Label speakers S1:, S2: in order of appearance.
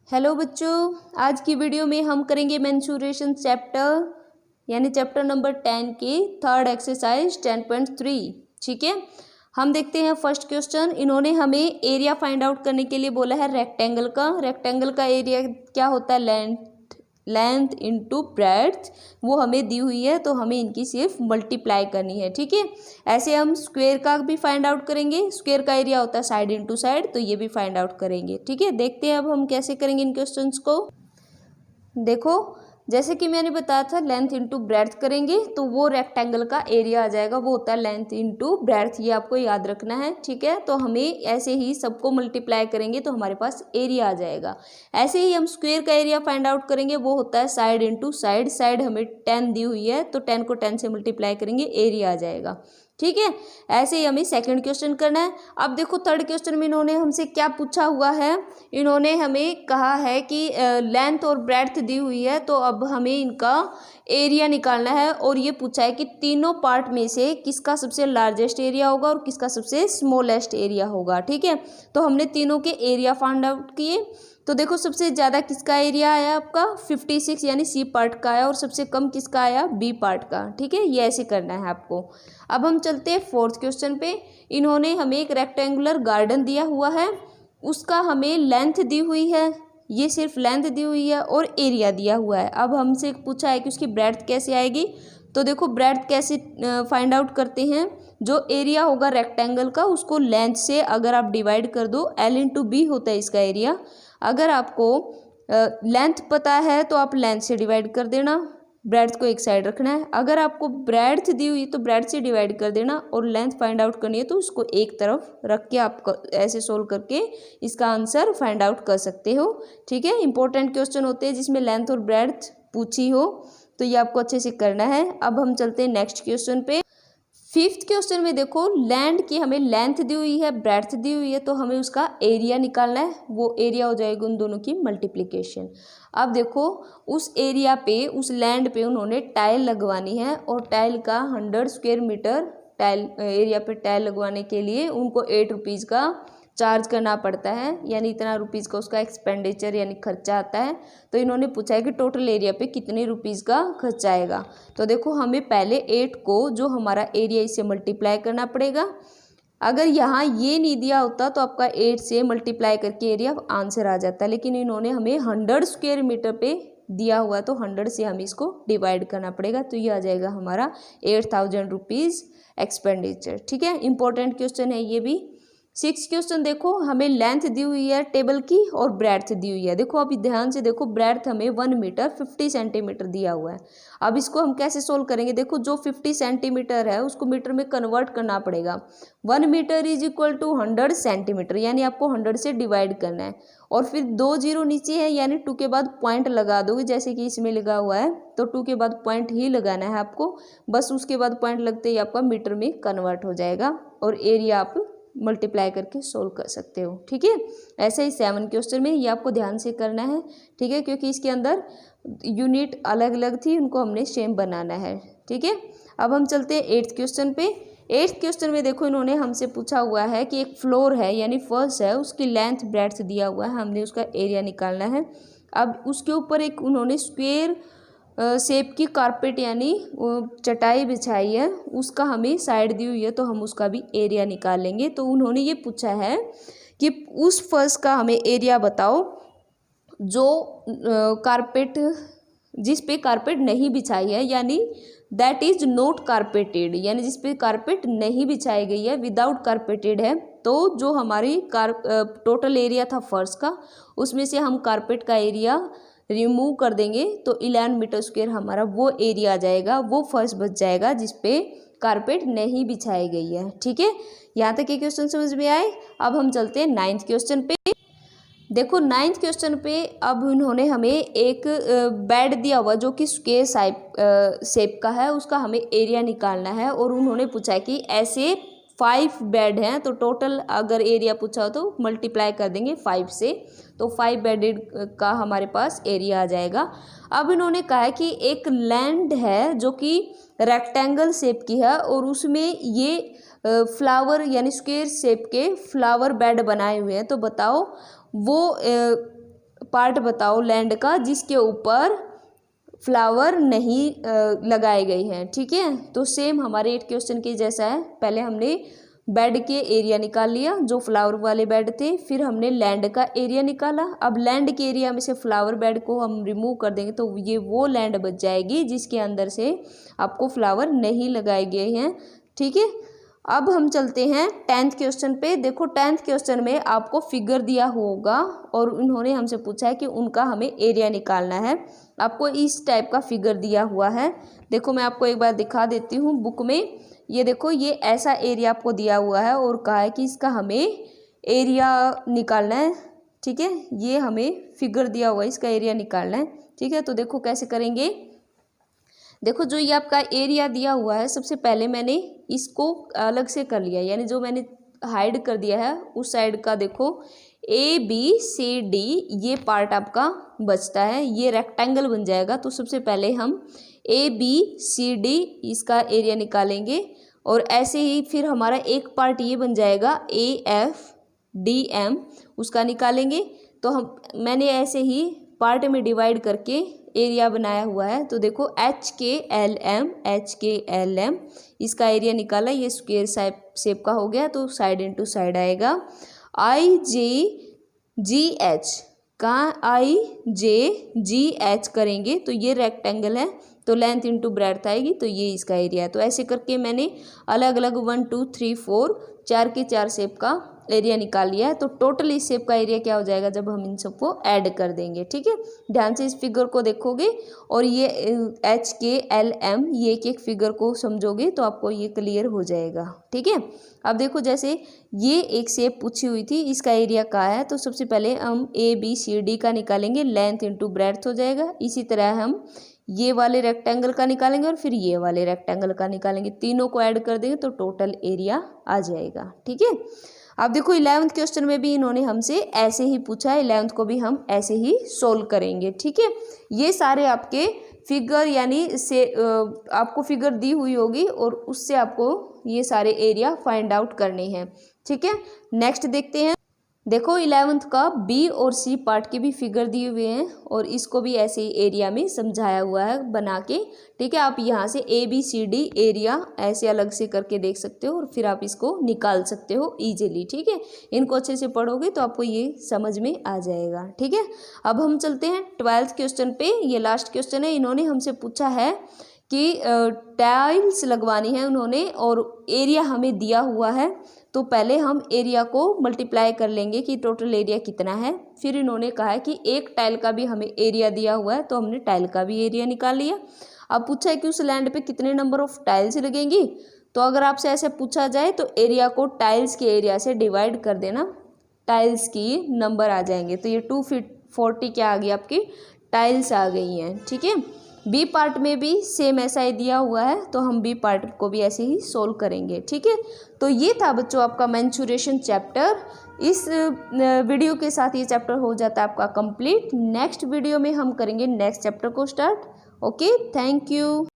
S1: Hello बच्चों, आज की वीडियो में हम करेंगे मेंसुरेशन चैप्टर यानी चैप्टर नंबर 10 की थर्ड एक्सरसाइज 10.3। ठीक है, हम देखते हैं फर्स्ट क्वेश्चन। इन्होंने हमें एरिया फाइंड आउट करने के लिए बोला है रेक्टेंगल का। रेक्टेंगल का एरिया क्या होता है? लेंथ इंटू ब्रेड्थ, वो हमें दी हुई है तो हमें इनकी सिर्फ मल्टीप्लाई करनी है। ठीक है, ऐसे हम स्क्वायर का भी फाइंड आउट करेंगे। स्क्वायर का एरिया होता है साइड इंटू साइड, तो ये भी फाइंड आउट करेंगे। ठीक है, देखते हैं अब हम कैसे करेंगे इन क्वेश्चंस को। देखो, जैसे कि मैंने बताया था लेंथ इंटू ब्रेड्थ करेंगे तो वो रेक्टेंगल का एरिया आ जाएगा, वो होता है लेंथ इंटू ब्रेड्थ, ये आपको याद रखना है। ठीक है, तो हमें ऐसे ही सबको मल्टीप्लाई करेंगे तो हमारे पास एरिया आ जाएगा। ऐसे ही हम स्क्वायर का एरिया फाइंड आउट करेंगे, वो होता है साइड इंटू साइड। साइड हमें 10 दी हुई है तो 10 को 10 से मल्टीप्लाई करेंगे, एरिया आ जाएगा। ठीक है, ऐसे ही हमें सेकंड क्वेश्चन करना है। अब देखो थर्ड क्वेश्चन में इन्होंने हमसे क्या पूछा हुआ है। इन्होंने हमें कहा है कि लेंथ और ब्रेड्थ दी हुई है, तो अब हमें इनका एरिया निकालना है। और ये पूछा है कि तीनों पार्ट में से किसका सबसे लार्जेस्ट एरिया होगा और किसका सबसे स्मॉलेस्ट एरिया होगा। ठीक है, तो हमने तीनों के एरिया फाइंड आउट किए। तो देखो सबसे ज़्यादा किसका एरिया आया आपका 56 यानी सी पार्ट का आया, और सबसे कम किसका आया बी पार्ट का। ठीक है, ये ऐसे करना है आपको। अब हम चलते हैं फोर्थ क्वेश्चन पे। इन्होंने हमें एक रेक्टेंगुलर गार्डन दिया हुआ है, उसका हमें लेंथ दी हुई है, ये सिर्फ लेंथ दी हुई है और एरिया दिया हुआ है। अब हमसे पूछा है कि उसकी ब्रेड्थ कैसे आएगी। तो देखो ब्रेड्थ कैसे फाइंड आउट करते हैं। जो एरिया होगा रेक्टेंगल का उसको लेंथ से अगर आप डिवाइड कर दो, L इंटू बी होता है इसका एरिया। अगर आपको लेंथ पता है तो आप लेंथ से डिवाइड कर देना, ब्रेड्थ को एक साइड रखना है। अगर आपको ब्रेड्थ दी हुई तो ब्रेड्थ से डिवाइड कर देना, और लेंथ फाइंड आउट करनी है तो उसको एक तरफ रख के आप ऐसे सोल्व करके इसका आंसर फाइंड आउट कर सकते हो। ठीक है, इंपॉर्टेंट क्वेश्चन होते हैं जिसमें लेंथ और ब्रेड्थ पूछी हो, तो ये आपको अच्छे से करना है। अब हम चलते हैं नेक्स्ट क्वेश्चन पे। फिफ्थ क्वेश्चन में देखो लैंड की हमें लेंथ दी हुई है, ब्रेड्थ दी हुई है, तो हमें उसका एरिया निकालना है। वो एरिया हो जाएगा उन दोनों की मल्टीप्लिकेशन। अब देखो उस एरिया पे, उस लैंड पे उन्होंने टाइल लगवानी है, और टाइल का 100 स्क्वायर मीटर टाइल एरिया पे टाइल लगवाने के लिए उनको 8 रुपीज़ का चार्ज करना पड़ता है, यानी इतना रुपीज़ का उसका एक्सपेंडिचर यानी खर्चा आता है। तो इन्होंने पूछा है कि टोटल एरिया पे कितने रुपीज़ का खर्चा आएगा। तो देखो हमें पहले 8 को जो हमारा एरिया इससे मल्टीप्लाई करना पड़ेगा। अगर यहाँ ये नहीं दिया होता तो आपका 8 से मल्टीप्लाई करके एरिया आंसर आ जाता, लेकिन इन्होंने हमें 100 स्क्वायर मीटर पे दिया हुआ, तो 100 से हमें इसको डिवाइड करना पड़ेगा, तो ये आ जाएगा हमारा 8000 रुपीज़ एक्सपेंडिचर। ठीक है, इंपॉर्टेंट क्वेश्चन है ये भी। सिक्स क्वेश्चन देखो, हमें लेंथ दी हुई है टेबल की और ब्रेड्थ दी हुई है। देखो अभी ध्यान से देखो, ब्रेड्थ हमें 1 मीटर 50 सेंटीमीटर दिया हुआ है। अब इसको हम कैसे सोल्व करेंगे। देखो जो 50 सेंटीमीटर है उसको मीटर में कन्वर्ट करना पड़ेगा। 1 metre is equal to 100 centimetre, यानी आपको 100 से डिवाइड करना है, और फिर 2 जीरो नीचे है यानी 2 के बाद पॉइंट लगा दोगे, जैसे कि इसमें लगा हुआ है, तो 2 के बाद पॉइंट ही लगाना है आपको। बस उसके बाद पॉइंट लगते ही आपका मीटर में कन्वर्ट हो जाएगा, और एरिया आप मल्टीप्लाई करके सोल्व कर सकते हो। ठीक है, ऐसे ही 7 क्वेश्चन में ये आपको ध्यान से करना है। ठीक है, क्योंकि इसके अंदर यूनिट अलग अलग थी, उनको हमने सेम बनाना है। ठीक है, अब हम चलते हैं 8th क्वेश्चन पे। 8th क्वेश्चन में देखो इन्होंने हमसे पूछा हुआ है कि एक फ्लोर है यानी फर्श है, उसकी लेंथ ब्रेड्थ दिया हुआ है, हमने उसका एरिया निकालना है। अब उसके ऊपर एक उन्होंने स्क्वायर शेप की कारपेट यानी चटाई बिछाई है, उसका हमें साइड दी हुई है, तो हम उसका भी एरिया निकालेंगे। तो उन्होंने ये पूछा है कि उस फर्श का हमें एरिया बताओ जो कारपेट, जिस पे कारपेट नहीं बिछाई है, यानी दैट इज नॉट कारपेटेड, यानी जिस पे कारपेट नहीं बिछाई गई है, विदाउट कारपेटेड है। तो जो हमारी टोटल एरिया था फर्श का, उसमें से हम कारपेट का एरिया रिमूव कर देंगे तो 11 मीटर स्क्वायर हमारा वो एरिया आ जाएगा, वो फर्श बच जाएगा जिस पे कारपेट नहीं बिछाई गई है। ठीक है, यहाँ तक ये क्वेश्चन समझ में आए। अब हम चलते हैं 9th क्वेश्चन पे। देखो 9th क्वेश्चन पे अब उन्होंने हमें एक बेड दिया हुआ जो कि स्क्वायर शेप का है, उसका हमें एरिया निकालना है। और उन्होंने पूछा है कि ऐसे 5 बेड हैं, तो टोटल अगर एरिया पूछा हो तो मल्टीप्लाई कर देंगे 5 से, तो 5 बेडेड का हमारे पास एरिया आ जाएगा। अब इन्होंने कहा है कि एक लैंड है जो कि रेक्टेंगल शेप की है, और उसमें ये फ्लावर यानी स्क्वायर शेप के फ्लावर बेड बनाए हुए हैं। तो बताओ वो पार्ट बताओ लैंड का जिसके ऊपर फ्लावर नहीं लगाए गए हैं। ठीक है, तो सेम हमारे 8 क्वेश्चन के जैसा है। पहले हमने बेड के एरिया निकाल लिया जो फ्लावर वाले बेड थे, फिर हमने लैंड का एरिया निकाला। अब लैंड के एरिया में से फ्लावर बेड को हम रिमूव कर देंगे तो ये वो लैंड बच जाएगी जिसके अंदर से आपको फ्लावर नहीं लगाए गए हैं। ठीक है, अब हम चलते हैं 10th क्वेश्चन पे। देखो 10th क्वेश्चन में आपको फिगर दिया होगा और उन्होंने हमसे पूछा है कि उनका हमें एरिया निकालना है। आपको इस टाइप का फिगर दिया हुआ है। देखो मैं आपको एक बार दिखा देती हूँ बुक में। ये देखो, ये ऐसा एरिया आपको दिया हुआ है और कहा है कि इसका हमें एरिया निकालना है। ठीक है, ये हमें फिगर दिया हुआ है, इसका एरिया निकालना है। ठीक है, तो देखो कैसे करेंगे। देखो जो ये आपका एरिया दिया हुआ है, सबसे पहले मैंने इसको अलग से कर लिया, यानी जो मैंने हाइड कर दिया है उस साइड का देखो ABCD ये पार्ट आपका बचता है, ये रेक्टेंगल बन जाएगा। तो सबसे पहले हम ABCD इसका एरिया निकालेंगे और ऐसे ही फिर हमारा एक पार्ट ये बन जाएगा AFDM उसका निकालेंगे। तो मैंने ऐसे ही पार्ट में डिवाइड करके एरिया बनाया हुआ है। तो देखो HKLM इसका एरिया निकाला, ये स्क्वायर शेप का हो गया तो साइड इनटू साइड आएगा। IJGH कहाँ IJGH करेंगे तो ये रेक्टेंगल है तो लेंथ इंटू ब्रेड्थ आएगी तो ये इसका एरिया है। तो ऐसे करके मैंने अलग अलग 1 2 3 4 4 के 4 शेप का एरिया निकाल लिया है। तो टोटल इस शेप का एरिया क्या हो जाएगा जब हम इन सबको ऐड कर देंगे। ठीक है, ध्यान से इस फिगर को देखोगे और ये HKLM ये एक फिगर को समझोगे तो आपको ये क्लियर हो जाएगा। ठीक है, अब देखो जैसे ये एक शेप पूछी हुई थी, इसका एरिया क्या है तो सबसे पहले हम ABCD का निकालेंगे, लेंथ इंटू ब्रेड्थ हो जाएगा। इसी तरह हम ये वाले रेक्टेंगल का निकालेंगे और फिर ये वाले रेक्टेंगल का निकालेंगे, तीनों को ऐड कर देंगे तो टोटल एरिया आ जाएगा। ठीक है, अब देखो 11th क्वेश्चन में भी इन्होंने हमसे ऐसे ही पूछा है, 11th को भी हम ऐसे ही सोल्व करेंगे। ठीक है, ये सारे आपके फिगर यानी से आपको फिगर दी हुई होगी और उससे आपको ये सारे एरिया फाइंड आउट करने हैं। ठीक है, नेक्स्ट देखते हैं। देखो 11th का B और C पार्ट के भी फिगर दिए हुए हैं और इसको भी ऐसे ही एरिया में समझाया हुआ है बना के। ठीक है, आप यहाँ से ABCD एरिया ऐसे अलग से करके देख सकते हो और फिर आप इसको निकाल सकते हो इजीली। ठीक है, इनको अच्छे से पढ़ोगे तो आपको ये समझ में आ जाएगा। ठीक है, अब हम चलते हैं 12th क्वेश्चन पे। ये लास्ट क्वेश्चन है। इन्होंने हमसे पूछा है कि टाइल्स लगवानी है उन्होंने और एरिया हमें दिया हुआ है। तो पहले हम एरिया को मल्टीप्लाई कर लेंगे कि टोटल एरिया कितना है। फिर इन्होंने कहा है कि एक टाइल का भी हमें एरिया दिया हुआ है तो हमने टाइल का भी एरिया निकाल लिया। अब पूछा है कि उस लैंड पे कितने नंबर ऑफ टाइल्स लगेंगी। तो अगर आपसे ऐसे पूछा जाए तो एरिया को टाइल्स के एरिया से डिवाइड कर देना, टाइल्स की नंबर आ जाएंगे। तो ये 240 क्या आ गई आपकी टाइल्स आ गई हैं। ठीक है, B पार्ट में भी सेम ऐसा ही दिया हुआ है तो हम B पार्ट को भी ऐसे ही सोल्व करेंगे। ठीक है, तो ये था बच्चों आपका मेंसुरेशन चैप्टर। इस वीडियो के साथ ये चैप्टर हो जाता है आपका कंप्लीट। नेक्स्ट वीडियो में हम करेंगे नेक्स्ट चैप्टर को स्टार्ट। Okay, thank you.